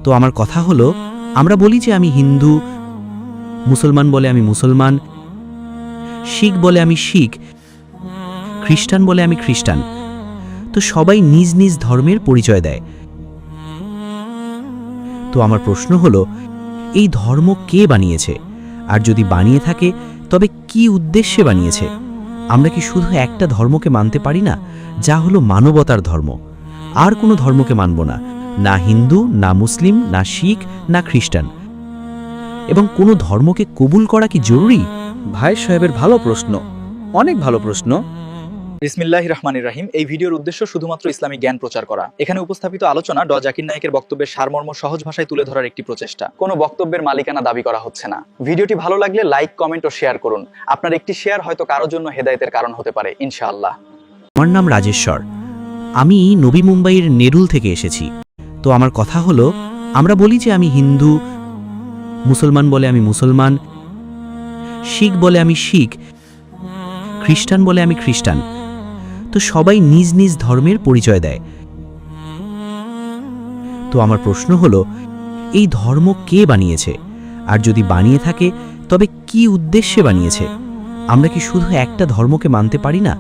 তো আমার কথা হলো, আমরা বলি যে আমি হিন্দু, মুসলমান বলে আমি মুসলমান, শিখ বলে আমি শিখ, খ্রিস্টান বলে আমি খ্রিস্টান। তো সবাই নিজ নিজ ধর্মের পরিচয় দেয়। তো আমার প্রশ্ন হলো, এই ধর্ম কে বানিয়েছে? আর যদি বানিয়ে থাকে তবে কি উদ্দেশ্যে বানিয়েছে? আমরা কি শুধু একটা ধর্মকে মানতে পারি না, যা হলো মানবতার ধর্ম? আর কোনো ধর্মকে মানব না, না হিন্দু, না মুসলিম, না শিখ, না খ্রিস্টান। এবং কোনো ধর্মকে কবুল করা কি জরুরি? ভাই সাহেবের ভালো প্রশ্ন, অনেক ভালো প্রশ্ন। বিসমিল্লাহির রহমানির রহিম। এই ভিডিওর উদ্দেশ্য শুধুমাত্র ইসলামী জ্ঞান প্রচার করা। এখানে উপস্থাপিত আলোচনা জাকির নায়েকের বক্তব্যের সারমর্ম সহজ ভাষায় তুলে ধরার একটি প্রচেষ্টা। কোনো বক্তব্যের মালিকানা দাবি করা হচ্ছে না। ভিডিওটি ভালো লাগলে লাইক, কমেন্ট ও শেয়ার করুন। আপনার একটি শেয়ার হয়তো কারোর জন্য হেদায়েতের কারণ হতে পারে, ইনশাআল্লাহ। আমার নাম রাজেশ্বর, আমি নবী মুম্বাইয়ের নেরুল থেকে এসেছি। তো আমার কথা হলো, আমরা বলি যে আমি হিন্দু, মুসলমান বলে আমি মুসলমান, শিখ বলে আমি শিখ, খ্রিস্টান বলে আমি খ্রিস্টান। তো সবাই নিজ নিজ ধর্মের পরিচয় দেয়। তো আমার প্রশ্ন হলো, এই ধর্ম কে বানিয়েছে? আর যদি বানিয়ে থাকে তবে কি উদ্দেশ্যে বানিয়েছে? আমরা কি শুধু একটা ধর্মকে মানতে পারি না,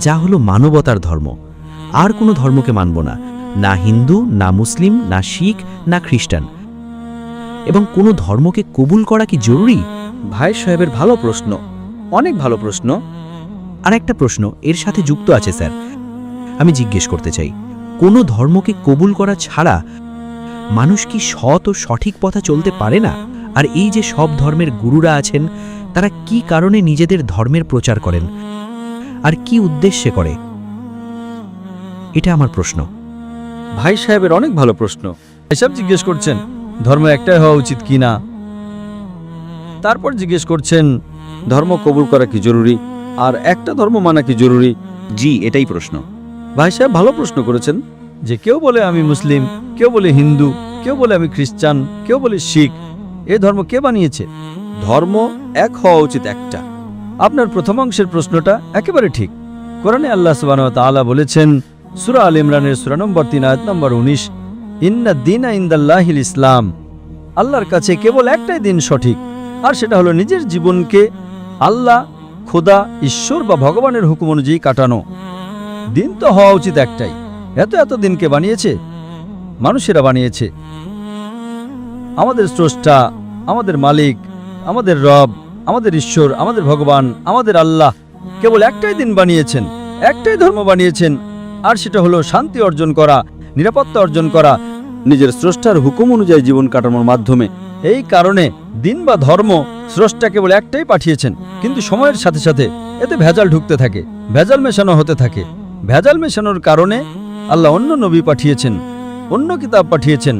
যা হলো মানবতার ধর্ম? আর কোনো ধর্মকে মানব না, না হিন্দু, না মুসলিম, না শিখ, না খ্রিস্টান। এবং কোনো ধর্মকে কবুল করা কি জরুরি? ভাই সাহেবের ভালো প্রশ্ন, অনেক ভালো প্রশ্ন। আর একটা প্রশ্ন এর সাথে যুক্ত আছে স্যার, আমি জিজ্ঞেস করতে চাই, কোনো ধর্মকে কবুল করা ছাড়া মানুষ কি সৎ ও সঠিক পথে চলতে পারে না? আর এই যে সব ধর্মের গুরুরা আছেন, তারা কি কারণে নিজেদের ধর্মের প্রচার করেন আর কি উদ্দেশ্যে করে? এটা আমার প্রশ্ন। ভাই সাহেবের অনেক ভালো প্রশ্ন। এসব জিজ্ঞেস করছেন ধর্ম একটাই হওয়া উচিত কি না, তারপর জিজ্ঞেস করছেন ধর্ম কবুল করা কি জরুরি, আর একটা ধর্ম মানা কি জরুরি। জি, এটাই প্রশ্ন। ভাই সাহেব ভালো প্রশ্ন করেছেন যে কেউ বলে আমি মুসলিম, কেউ বলে হিন্দু, কেউ বলে আমি খ্রিস্টান, কেউ বলে শিখ। এ ধর্ম কে বানিয়েছে? ধর্ম এক হওয়া উচিত একটা। আপনার প্রথম অংশের প্রশ্নটা একেবারে ঠিক। কোরআনে আল্লাহ সুবহানাহু ওয়া তাআলা বলেছেন সূরা আল ইমরানের সূরা নম্বর 3 আয়াত নম্বর 19, ইন্না দীনা ইনদাল্লাহিল ইসলাম। আল্লাহর কাছে কেবল একটাই দিন সঠিক, আর সেটা হলো নিজের জীবনকে আল্লাহ, খোদা, ঈশ্বর বা ভগবানের হুকুম অনুযায়ী কাটানো। দিন তো হওয়া উচিত একটাই। এত দিনকে বানিয়েছে মানুষেরা বানিয়েছে। আমাদের স্রষ্টা, আমাদের মালিক, আমাদের রব, আমাদের ঈশ্বর, আমাদের ভগবান, আমাদের আল্লাহ কেবল একটাই দিন বানিয়েছেন, একটাই ধর্ম বানিয়েছেন, আর সেটা হলো শান্তি অর্জন করা, নিরাপত্তা অর্জন করা, নিজের স্রষ্টার হুকুম অনুযায়ী জীবন কাটানোর মাধ্যমে। এই কারণে দিন বা ধর্ম স্রষ্টা কেবল একটাই পাঠিয়েছেন। কিন্তু সময়ের সাথে সাথে এতে ভেজাল ঢুকতে থাকে, ভেজাল মেশানো হতে থাকে। ভেজাল মেশানোর কারণে আল্লাহ অন্য নবী পাঠিয়েছেন, অন্য কিতাব পাঠিয়েছেন,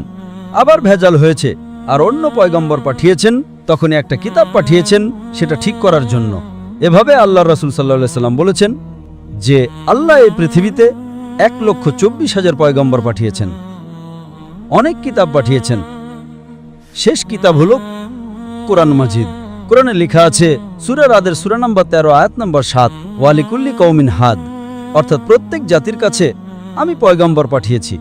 আবার ভেজাল হয়েছে, আর অন্য পয়গম্বর পাঠিয়েছেন, তখনই একটা কিতাব পাঠিয়েছেন সেটা ঠিক করার জন্য। এভাবে আল্লাহ রাসূল সাল্লাল্লাহু আলাইহি সাল্লাম বলেছেন যে আল্লাহ এই পৃথিবীতে 1,24,000 পয়গম্বর পাঠিয়েছেন, অনেক কিতাব পাঠিয়েছেন। শেষ কিতাব হলো কোরআন মাজিদ। কোরআনে লেখা আছে সূরা রাদের সূরা নম্বর 13 আয়াত নম্বর 7, ওয়ালিকুল্লি কওমিন হাদ, অর্থাৎ প্রত্যেক জাতির কাছে আমি পয়গম্বর পাঠিয়েছি।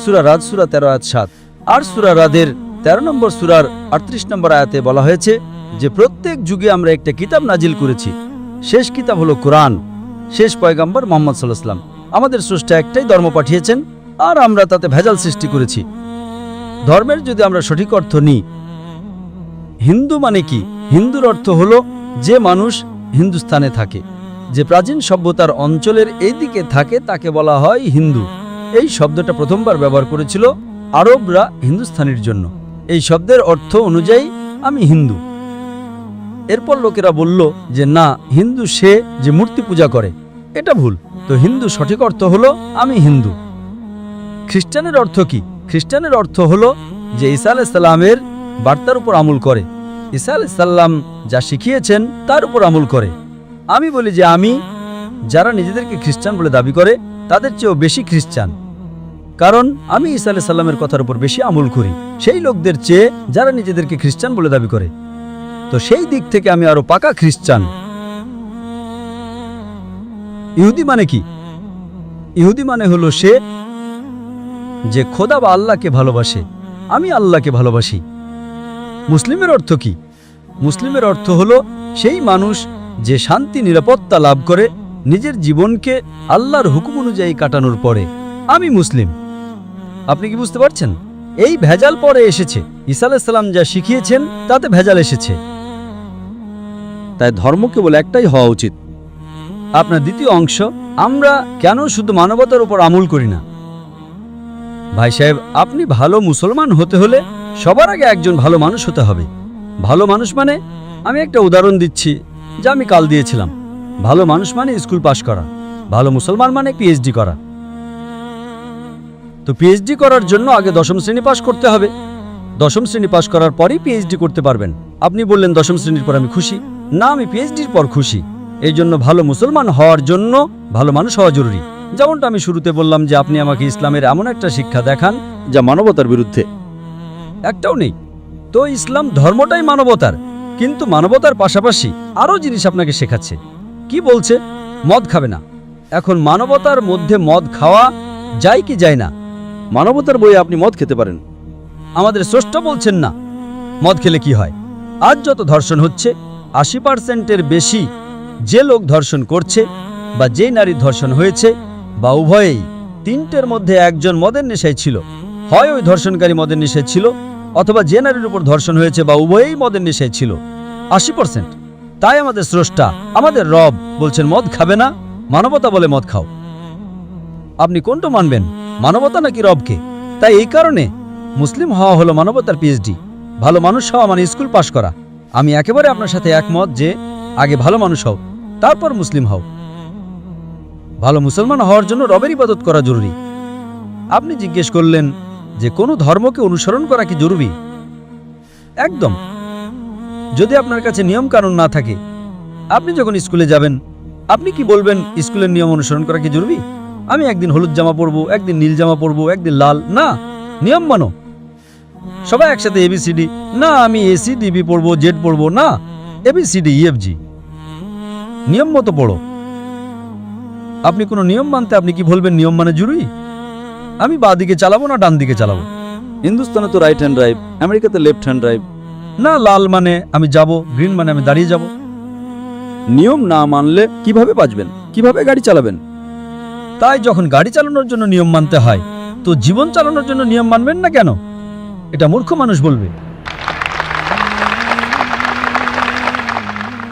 সূরা রাদ সূরা 13 আয়াত 7। আর সূরা রাদের 13 নম্বর সূরার 38 নম্বর আয়াতে বলা হয়েছে যে প্রত্যেক যুগে আমরা একটা কিতাব নাজিল করেছি। শেষ কিতাব হলো কোরআন, শেষ পয়গম্বর মুহাম্মদ সাল্লাল্লাহু আলাইহি ওয়াসাল্লাম। আমাদের স্রষ্টা একটাই ধর্ম পাঠিয়েছেন, আর আমরা তাতে ভেজাল সৃষ্টি করেছি। ধর্মের যদি আমরা সঠিক অর্থ নিই, হিন্দু মানে কি? হিন্দুর অর্থ হলো যে মানুষ হিন্দুস্তানে থাকে, যে প্রাচীন সভ্যতার অঞ্চলের এই দিকে থাকে তাকে বলা হয় হিন্দু। এই শব্দটা প্রথমবার ব্যবহার করেছিল আরবরা হিন্দুস্তানির জন্য। এই শব্দের অর্থ অনুযায়ী আমি হিন্দু। এরপর লোকেরা বলল যে না, হিন্দু সে যে মূর্তি পূজা করে। এটা ভুল। তো হিন্দু সঠিক অর্থ হলো আমি হিন্দু। খ্রিস্টানের অর্থ কি? খ্রিস্টানের অর্থ হলো যে ঈসা আলাইহিস সালামের বার্তার উপর আমল করে, ঈসা আলাইহিস সালাম যা শিখিয়েছেন তার উপর আমল করে। আমি বলি যে আমি, যারা নিজেদেরকে খ্রিস্টান বলে দাবি করে তাদের চেয়েও বেশি খ্রিস্টান, কারণ আমি ঈসা আলাইহিস সালামের কথার উপর বেশি আমল করি সেই লোকদের চেয়ে যারা নিজেদেরকে খ্রিস্টান বলে দাবি করে। তো সেই দিক থেকে আমি আরো পাকা খ্রিস্টান। ইহুদি মানে কি? ইহুদি মানে হলো সে যে খোদা বা আল্লাহকে ভালোবাসে, আমি আল্লাহকে ভালোবাসি। মুসলিমের অর্থ কি? মুসলিমের অর্থ হলো সেই মানুষ যে শান্তি নিরাপত্তা লাভ করে নিজের জীবনকে আল্লাহর হুকুম অনুযায়ী কাটানোর পরে। আমি মুসলিম। আপনি কি বুঝতে পারছেন? এই ভেজাল পরে এসেছে। ঈসা আলাইহিস সালাম যা শিখিয়েছেন তাতে ভেজাল এসেছে। তাই ধর্ম কেবল একটাই হওয়া উচিত। আপনার দ্বিতীয় অংশ, আমরা কেন শুধু মানবতার উপর আমল করি না? ভাই সাহেব, আপনি ভালো মুসলমান হতে হলে সবার আগে একজন ভালো মানুষ হতে হবে। ভালো মানুষ মানে, আমি একটা উদাহরণ দিচ্ছি যা আমি কাল দিয়েছিলাম। ভালো মানুষ মানে স্কুল পাশ করা, ভালো মুসলমান মানে পিএইচডি করা। তো পিএইচডি করার জন্য আগে 10ম শ্রেণী পাশ করতে হবে। 10ম শ্রেণী পাশ করার পরই পিএইচডি করতে পারবেন। আপনি বললেন 10ম শ্রেণীর পর আমি খুশি। না, আমি পিএইচডির পর খুশি। এই জন্য ভালো মুসলমান হওয়ার জন্য ভালো মানুষ হওয়া জরুরি। যেমনটা আমি শুরুতে বললাম যে আপনি আমাকে ইসলামের এমন একটা শিক্ষা দেখান যা মানবতার বিরুদ্ধে। একটাও নেই। তো ইসলাম ধর্মটাই মানবতার, কিন্তু মানবতার পাশাপাশি আরও জিনিস আপনাকে শেখাচ্ছে। কি বলছে? মদ খাবে না। এখন মানবতার মধ্যে মদ খাওয়া যায় কি যায় না? মানবতার বইয়ে আপনি মদ খেতে পারেন। আমাদের স্রষ্টা বলছেন না। মদ খেলে কি হয়? আজ যত ধর্ষণ হচ্ছে, 80%-এর বেশি যে লোক ধর্ষণ করছে বা যে নারীর ধর্ষণ হয়েছে বা উভয়েই, 3টের মধ্যে একজন মদের নেশায় ছিল। হয় ওই ধর্ষণকারী মদের নেশায় ছিল, অথবা যে নারীর উপর ধর্ষণ হয়েছে বা উভয়েই মদের নেশায় ছিল। 80%। তাই আমাদের স্রষ্টা, আমাদের রব বলছেন মদ খাবে না। মানবতা বলে মদ খাও। আপনি কোনটা মানবেন, মানবতা নাকি রবকে? তাই এই কারণে মুসলিম হওয়া হলো মানবতার পিএইচডি। ভালো মানুষ হওয়া মানে স্কুল পাশ করা। আমি একেবারে আপনার সাথে একমত যে আগে ভালো মানুষ হও, তারপর মুসলিম হও। ভালো মুসলমান হওয়ার জন্য রবের ইবাদত করা জরুরি। আপনি জিজ্ঞেস করলেন যে কোনো ধর্মকে অনুসরণ করা কি জরুরি? একদম। যদি আপনার কাছে নিয়ম কানুন না থাকে, আপনি যখন স্কুলে যাবেন, আপনি কি বলবেন স্কুলের নিয়ম অনুসরণ করা কি জরুরি? আমি একদিন হলুদ জামা পরবো, একদিন নীল জামা পরবো, একদিন লাল? না, নিয়ম মানো। সবাই একসাথে এবিসিডি? না, আমি এসি ডিবি পড়বো, জেড পড়বো? না, এবিসিডি ইএফজি। নিয়ম মতো পড়ো। আপনি কোনো নিয়ম মানতে আপনি কি বলবেন নিয়ম মানে জরুরি? আমি বাঁ দিকে চালাবো না ডান দিকে চালাবো? হিন্দুস্তানে তো রাইট হ্যান্ড ড্রাইভ, আমেরিকাতে লেফট হ্যান্ড ড্রাইভ। না, লাল মানে আমি যাব, গ্রিন মানে আমি দাঁড়িয়ে যাব। নিয়ম না মানলে কিভাবে বাঁচবেন, কিভাবে গাড়ি চালাবেন? তাই যখন গাড়ি চালানোর জন্য নিয়ম মানতে হয়, তো জীবন চালানোর জন্য নিয়ম মানবেন না কেন? এটা মূর্খ মানুষ বলবে।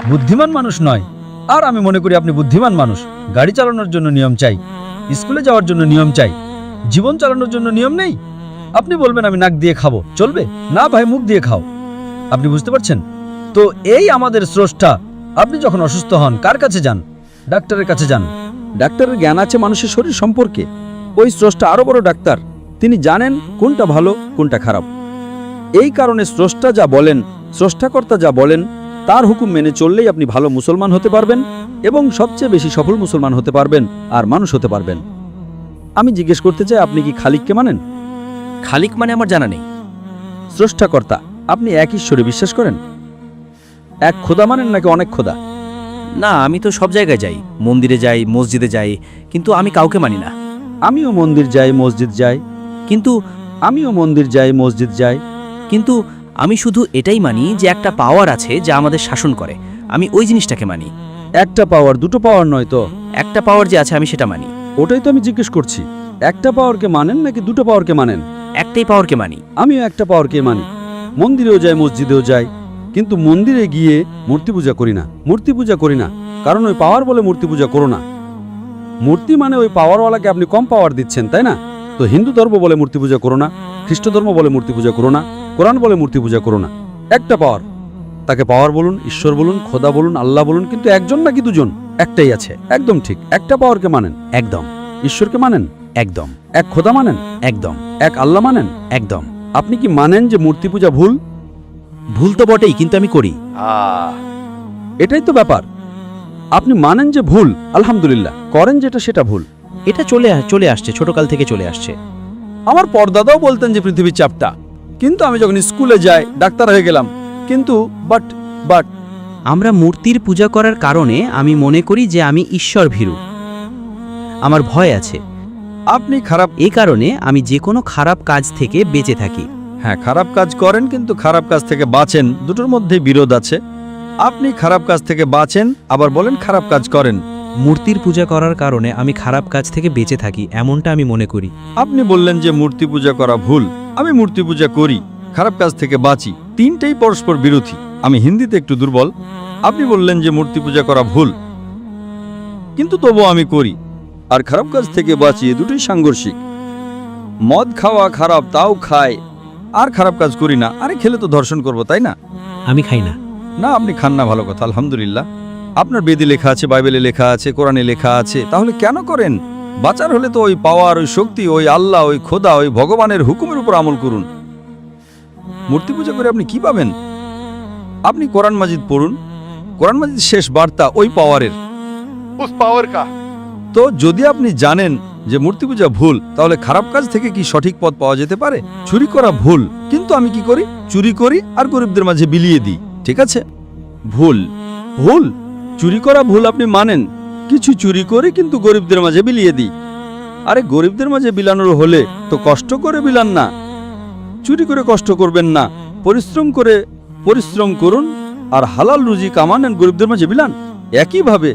বুদ্ধিমান মানুষ নয়। আর আমি মনে করি আপনি বুদ্ধিমান মানুষ। গাড়ি চালানোর জন্য নিয়ম চাই, স্কুলে যাওয়ার জন্য নিয়ম চাই। জীবন চালানোর জন্য নিয়ম নেই। আপনি বলবেন আমি নাক দিয়ে খাবো, চলবে? না ভাই, মুখ দিয়ে খাও। আপনি বুঝতে পারছেন তো? এই আমাদের স্রষ্টা। আপনি যখন অসুস্থ হন কার কাছে যান? ডাক্তারের কাছে যান। ডাক্তারের জ্ঞান আছে মানুষের শরীর সম্পর্কে। ওই স্রষ্টা আরো বড় ডাক্তার। তিনি জানেন কোনটা ভালো কোনটা খারাপ। এই কারণে স্রষ্টা যা বলেন, স্রষ্টাকর্তা যা বলেন, তার হুকুম মেনে চললেই আপনি ভালো মুসলমান হতে পারবেন এবং সবচেয়ে বেশি সফল মুসলমান হতে পারবেন আর মানুষ হতে পারবেন। আমি জিজ্ঞেস করতে চাই, আপনি কি খালিককে মানেন? খালিক মানে আমার জানা নেই। স্রষ্টাকর্তা। আপনি এক ঈশ্বরে বিশ্বাস করেন? এক খোদা মানেন নাকি অনেক খোদা? না, আমি তো সব জায়গায় যাই, মন্দিরে যাই, মসজিদে যাই, কিন্তু আমি কাউকে মানি না। আমিও মন্দির যাই, মসজিদ যাই, কিন্তু আমিও মন্দির যাই, মসজিদ যাই। কিন্তু আমি শুধু এটাই মানি যে একটা পাওয়ার আছে যা আমাদের শাসন করে। আমি ওই জিনিসটাকে মানি। একটা পাওয়ার, দুটো পাওয়ার নয় তো? একটা পাওয়ার যে আছে আমি সেটা মানি। ওটাই তো আমি জিজ্ঞেস করছি। একটা পাওয়ারকে মানেন নাকি দুটো পাওয়ারকে মানেন? একটাই পাওয়ারকে মানি। আমিও একটা পাওয়ারকে মানি। মন্দিরেও যাই, মসজিদেও যাই, কিন্তু মন্দিরে গিয়ে মূর্তি পূজা করি না। মূর্তি পূজা করি না কারণ ওই পাওয়ার বলে মূর্তি পূজা করো না। মূর্তি মানে ওই পাওয়ারওয়ালাকে আপনি কম পাওয়ার দিচ্ছেন, তাই না? তো হিন্দু ধর্ম বলে মূর্তি পূজা করো না, খ্রিস্ট ধর্ম বলে মূর্তি পূজা করো না, কোরআন বলে মূর্তি পূজা করো না। একটা পাওয়ার, তাকে পাওয়ার বলুন, ঈশ্বর বলুন, খোদা বলুন, আল্লাহ বলুন, কিন্তু একজন নাকি দুজন? একটাই আছে। একদম ঠিক। একটা পাওয়ারকে মানেন? একদম। ঈশ্বরকে মানেন? একদম। এক খোদা মানেন? একদম। এক আল্লাহ মানেন? একদম। আপনি কি মানেন যে মূর্তি পূজা ভুল? ভুল তো বটেই, কিন্তু আমি করি। এটাই তো ব্যাপার। আপনি মানেন যে ভুল, আলহামদুলিল্লাহ, করেন যেটা সেটা ভুল। এটা চলে আসছে, ছোটকাল থেকে চলে আসছে। আমার পরদাদাও বলতেন যে পৃথিবীর চাপটা, কিন্তু আমি যখন স্কুলে যাই ডাক্তার হয়ে গেলাম। কিন্তু বাট আমরা মূর্তির পূজা করার কারণে আমি মনে করি যে আমি ঈশ্বর ভীরু। আমার ভয় আছে। আপনি খারাপ। এই কারণে আমি যে কোনো খারাপ কাজ থেকে বেঁচে থাকি। হ্যাঁ, খারাপ কাজ করেন কিন্তু খারাপ কাজ থেকে বাঁচেন, দুটোর মধ্যে বিরোধ আছে। আপনি খারাপ কাজ থেকে বাঁচেন, আবার বলেন খারাপ কাজ করেন। মূর্তির পূজা করার কারণে আমি খারাপ কাজ থেকে বেঁচে থাকি, এমনটা আমি মনে করি। আপনি বললেন যে মূর্তি পূজা করা ভুল, আমি মূর্তি পূজা করি, খারাপ কাজ থেকে বাঁচি, তিনটেই পরস্পর বিরোধী। আমি হিন্দিতে একটু দুর্বল। আপনি বললেন যে মূর্তি পূজা করা ভুল, কিন্তু তবুও আমি করি, আর খারাপ কাজ থেকে বাঁচি, এ দুটোই সাংঘর্ষিক। মদ খাওয়া খারাপ, তাও খায়, আর খারাপ কাজ করি না। আরে খেলে তো ধর্ষণ করব, তাই না? আমি খাই না। না, আপনি খান না, ভালো কথা, আলহামদুলিল্লাহ। আপনার বেদে লেখা আছে, বাইবেলে লেখা আছে, কোরআনে লেখা আছে, তাহলে কেন করেন? বাঁচার হলে তো ওই পাওয়ার, ওই শক্তি, ওই আল্লাহ, ওই খোদা, ওই ভগবানের হুকুমের উপর আমল করুন। মূর্তি পূজা করে আপনি কি পাবেন? আপনি কোরআন মাজিদ পড়ুন, কোরআন মাজিদ শেষ বার্তা ওই পাওয়ারের। उस पावर का তো যদি আপনি জানেন যে মূর্তি পূজা ভুল, তাহলে খারাপ কাজ থেকে কি সঠিক পথ পাওয়া যেতে পারে? চুরি করা ভুল, কিন্তু আমি কি করি? চুরি করি আর গরিবদের মাঝে বিলিয়ে দিই, ঠিক আছে? ভুল ভুল, চুরি করা ভুল আপনি মানেন, কিছু চুরি করি কিন্তু গরিবদের মাঝে বিলিয়ে দিই। আরে গরিবদের মাঝে বিলানোর হলে তো কষ্ট করে বিলান না, চুরি করে কষ্ট করবেন না, পরিশ্রম করে পরিশ্রম করুন, আর হালাল রুজি কামানেন, গরিবদের মাঝে বিলান। একইভাবে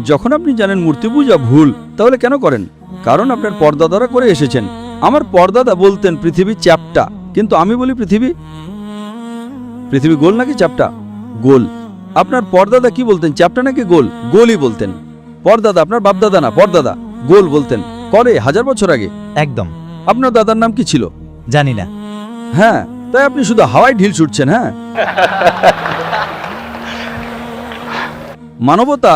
যখন আপনি জানেন মূর্তি পূজা ভুল, তাহলে কেন করেন? কারণ আপনার পরদাদারা করে এসেছেন। আমার পরদাদা বলতেন পৃথিবী চ্যাপ্টা, কিন্তু আমি বলি পৃথিবী গোল নাকি চ্যাপ্টা? গোল। আপনার পরদাদা কি বলতেন, চ্যাপ্টা নাকি গোল? গোলই বলতেন। পরদাদা, আপনার বাপদাদা না, পরদাদা গোল বলতেন, করে 1000 বছর আগে। একদম। আপনার দাদার নাম কি ছিল? জানি না। হ্যাঁ, তাই আপনি শুধু হাওয়ায় ঢিল ছুটছেন। হ্যাঁ, মানবতা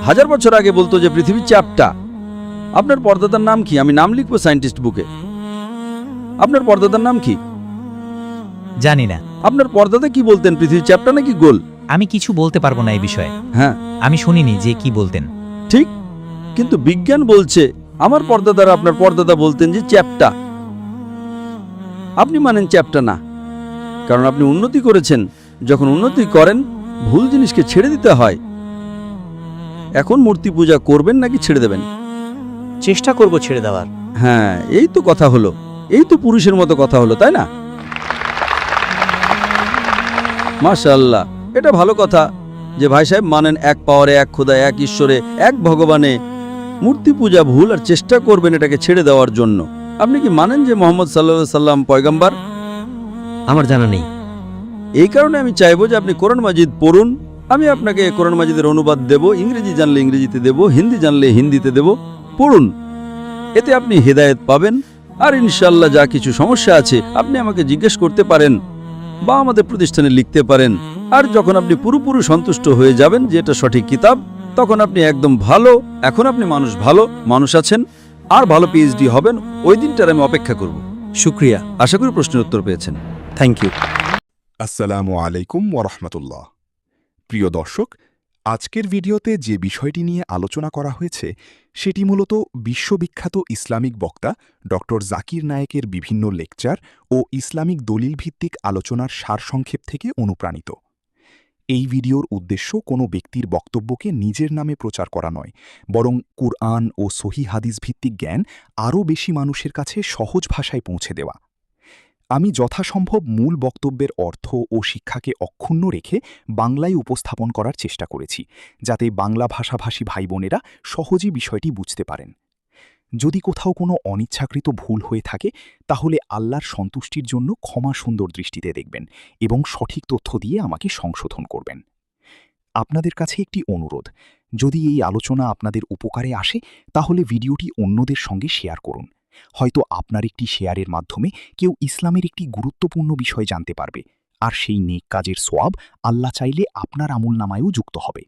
1000 বছর আগে বলতো যে পৃথিবী চ্যাপ্টা। আপনার পরদাদার নাম কি? আমি নাম লিখবো সায়েন্টিস্ট বুকে। আপনার পরদাদার নাম কি? জানি না। আপনার পরদাদা কি বলতেন, পৃথিবী চ্যাপ্টা নাকি গোল? আমি কিছু বলতে পারবো না এই বিষয়ে। হ্যাঁ, আমি শুনিনি যে কি বলতেন। ঠিক, কিন্তু বিজ্ঞান বলছে আমার পরদাদারা আপনার পরদাদা বলতেন যে চ্যাপ্টা। আপনি মানেন চ্যাপ্টা না, কারণ আপনি উন্নতি করেছেন। যখন উন্নতি করেন, ভুল জিনিসকে ছেড়ে দিতে হয়। এখন মূর্তি পূজা করবেন নাকি ছেড়ে দেবেন? চেষ্টা করব ছেড়ে দেওয়ার। হ্যাঁ, এই তো কথা হলো, এই তো পুরুষের মতো কথা হলো, তাই না? মাশাআল্লাহ, এটা ভালো কথা যে ভাই সাহেব মানেন এক পাওয়ারে, এক খোদা, এক ঈশ্বরে, এক ভগবানে। মূর্তি পূজা ভুল, আর চেষ্টা করবেন এটাকে ছেড়ে দেওয়ার জন্য। আপনি কি মানেন যে মোহাম্মদ সাল্লাল্লাহু আলাইহি সাল্লাম পয়গম্বর? আমার জানা নেই। এই কারণে আমি চাইবো যে আপনি কোরআন মাজিদ পড়ুন। আমি আপনাকে কোরআন মাজিদের অনুবাদ দেব, ইংরেজি জানলে ইংরেজিতে দেব, হিন্দি জানলে হিন্দিতে দেব। পড়ুন, এতে আপনি হেদায়েত পাবেন। আর ইনশাআল্লাহ যা কিছু সমস্যা আছে আপনি আমাকে জিজ্ঞেস করতে পারেন বা আমাদের প্রতিষ্ঠানে লিখতে পারেন। আর যখন আপনি পুরোপুরি সন্তুষ্ট হয়ে যাবেন যে এটা সঠিক কিতাব, তখন আপনি একদম ভালো, এখন আপনি ভালো মানুষ আছেন, আর ভালো পিএইচডি হবেন। ওই দিনটার আমি অপেক্ষা করব। শুক্রিয়া। আশা করি প্রশ্নের উত্তর পেয়েছেন। Thank you. আসসালামু আলাইকুম ওয়া রাহমাতুল্লাহ। প্রিয় দর্শক, আজকের ভিডিওতে যে বিষয়টি নিয়ে আলোচনা করা হয়েছে সেটি মূলত বিশ্ববিখ্যাত ইসলামিক বক্তা ডক্টর জাকির নায়েকের বিভিন্ন লেকচার ও ইসলামিক দলিল ভিত্তিক আলোচনার সারসংক্ষেপ থেকে অনুপ্রাণিত। এই ভিডিওর উদ্দেশ্য কোনো ব্যক্তির বক্তব্যকে নিজের নামে প্রচার করা নয়, বরং কুরআন ও সহিহ হাদিস ভিত্তিক জ্ঞান আরও বেশি মানুষের কাছে সহজ ভাষায় পৌঁছে দেওয়া। আমি যথাসম্ভব মূল বক্তব্যের অর্থ ও শিক্ষাকে অক্ষুণ্ণ রেখে বাংলায় উপস্থাপন করার চেষ্টা করেছি, যাতে বাংলা ভাষাভাষী ভাই বোনেরা সহজেই বিষয়টি বুঝতে পারেন। যদি কোথাও কোনো অনিচ্ছাকৃত ভুল হয়ে থাকে, তাহলে আল্লাহর সন্তুষ্টির জন্য ক্ষমা সুন্দর দৃষ্টিতে দেখবেন এবং সঠিক তথ্য দিয়ে আমাকে সংশোধন করবেন। আপনাদের কাছে একটি অনুরোধ, যদি এই আলোচনা আপনাদের উপকারে আসে তাহলে ভিডিওটি অন্যদের সঙ্গে শেয়ার করুন। হয়তো আপনার একটি শেয়ারের মাধ্যমে কেউ ইসলামের একটি গুরুত্বপূর্ণ বিষয় জানতে পারবে, আর সেই নেক কাজের সোয়াব আল্লাহ চাইলে আপনার আমলনামায়ও যুক্ত হবে।